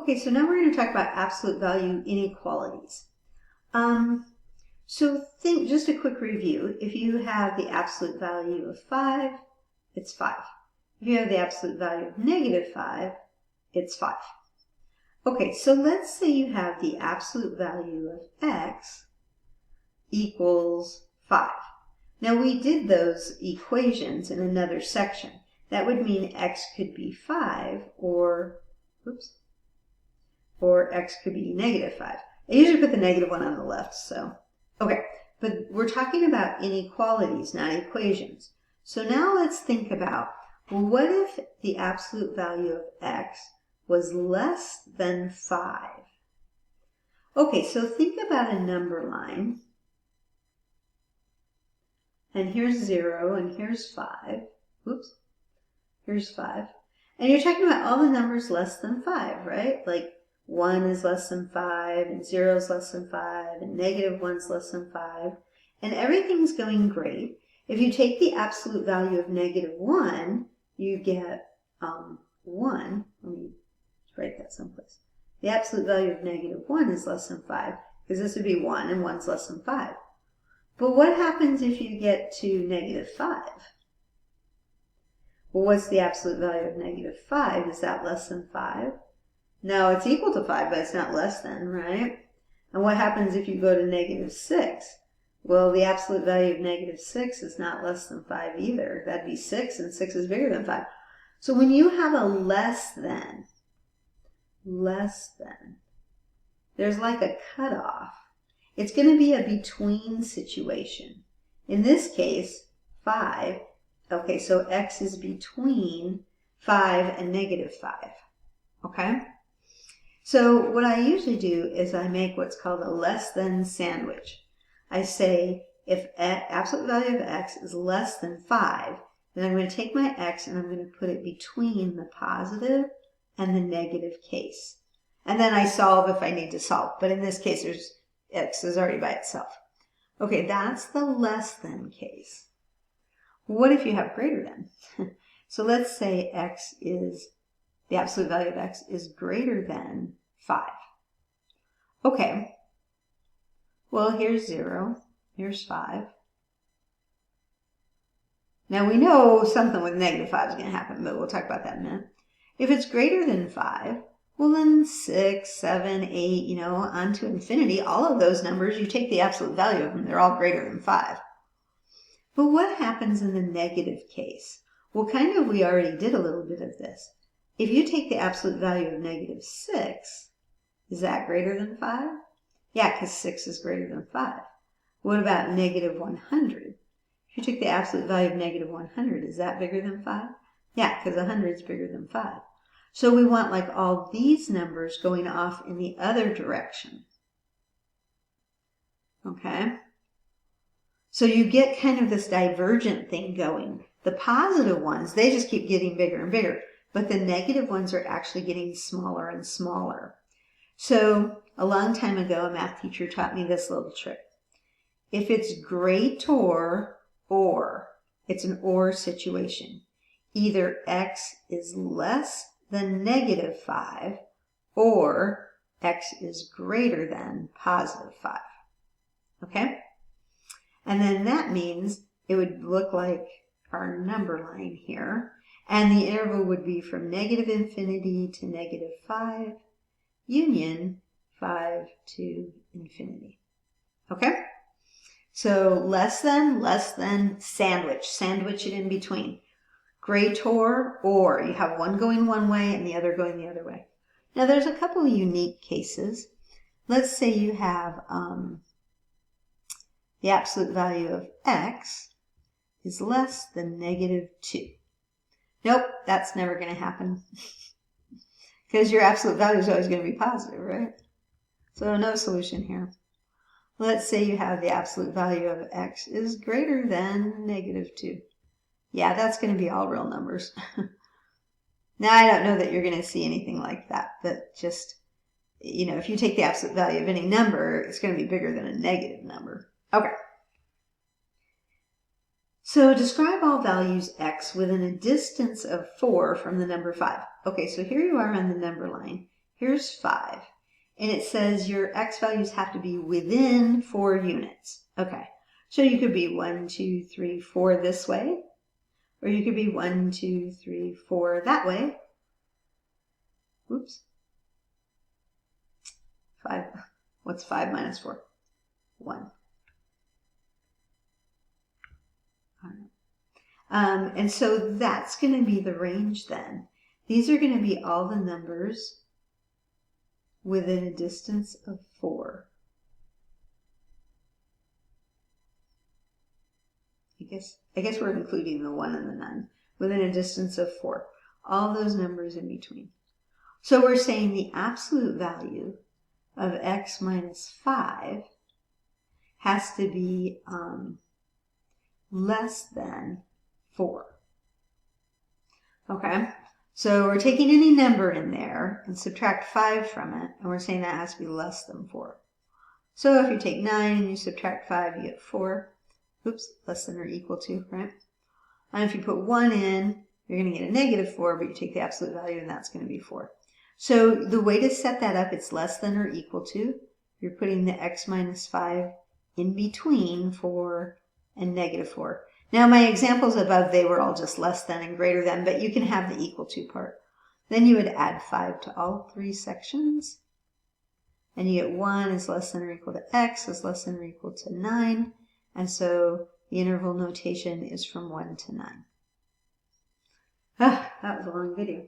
Okay, so now we're going to talk about absolute value inequalities. So think, just a quick review. If you have the absolute value of 5, it's 5. If you have the absolute value of negative 5, it's 5. Okay, so let's say you have the absolute value of x equals 5. Now we did those equations in another section. That would mean x could be 5 or x could be negative 5. I usually put the negative one on the left, so. Okay, but we're talking about inequalities, not equations. So now let's think about, well, what if the absolute value of x was less than 5? Okay, so think about a number line. And here's 0, and here's 5. Here's 5. And you're talking about all the numbers less than 5, right? Like 1 is less than 5, and 0 is less than 5, and negative 1 is less than 5. And everything's going great. If you take the absolute value of negative 1, you get 1. Let me write that someplace. The absolute value of negative 1 is less than 5, because this would be 1, and 1's less than 5. But what happens if you get to negative 5? Well, what's the absolute value of negative 5? Is that less than 5? No, it's equal to 5, but it's not less than, right? And what happens if you go to negative 6? Well, the absolute value of negative 6 is not less than 5 either. That'd be 6, and 6 is bigger than 5. So when you have a less than, there's like a cutoff. It's going to be a between situation. In this case, 5. Okay, so x is between 5 and negative 5. Okay? So what I usually do is I make what's called a less than sandwich. I say if absolute value of x is less than 5, then I'm going to take my x and I'm going to put it between the positive and the negative case. And then I solve if I need to solve. But in this case, x is already by itself. Okay, that's the less than case. What if you have greater than? So let's say the absolute value of x is greater than 5. Okay, well, here's 0, here's 5. Now we know something with negative 5 is going to happen, but we'll talk about that in a minute. If it's greater than 5, well then 6, 7, 8, on to infinity, all of those numbers, you take the absolute value of them, they're all greater than 5. But what happens in the negative case? Well, we already did a little bit of this. If you take the absolute value of negative 6, is that greater than 5? Yeah, because 6 is greater than 5. What about negative 100? If you took the absolute value of negative 100, is that bigger than 5? Yeah, because 100 is bigger than 5. So we want like all these numbers going off in the other direction. Okay? So you get kind of this divergent thing going. The positive ones, they just keep getting bigger and bigger. But the negative ones are actually getting smaller and smaller. So a long time ago, a math teacher taught me this little trick. If it's greater or, it's an or situation. Either x is less than negative 5 or x is greater than positive 5. Okay? And then that means it would look like our number line here. And the interval would be from negative infinity to negative 5, union 5 to infinity. Okay? So less than, sandwich it in between. Greater or, you have one going one way and the other going the other way. Now there's a couple of unique cases. Let's say you have the absolute value of x is less than negative 2. Nope, that's never going to happen. Because your absolute value is always going to be positive, right? So no solution here. Let's say you have the absolute value of x is greater than negative 2. Yeah, that's going to be all real numbers. Now, I don't know that you're going to see anything like that, but just, if you take the absolute value of any number, it's going to be bigger than a negative number. Okay. So describe all values x within a distance of 4 from the number 5. Okay, so here you are on the number line. Here's 5. And it says your x values have to be within 4 units. Okay, so you could be 1, 2, 3, 4 this way, or you could be 1, 2, 3, 4 that way. Oops. 5. What's 5 minus 4? 1. And so that's going to be the range then. These are going to be all the numbers within a distance of 4. I guess we're including the 1 and the none. Within a distance of 4. All those numbers in between. So we're saying the absolute value of x minus 5 has to be less than 4. Okay, so we're taking any number in there and subtract 5 from it, and we're saying that has to be less than 4. So if you take 9 and you subtract 5, you get 4. Oops, less than or equal to, right? And if you put 1 in, you're going to get a negative 4, but you take the absolute value and that's going to be 4. So the way to set that up, it's less than or equal to. You're putting the x minus 5 in between 4 and negative 4. Now my examples above, they were all just less than and greater than, but you can have the equal to part. Then you would add 5 to all 3 sections. And you get 1 is less than or equal to x is less than or equal to 9. And so the interval notation is from 1 to 9. That was a long video.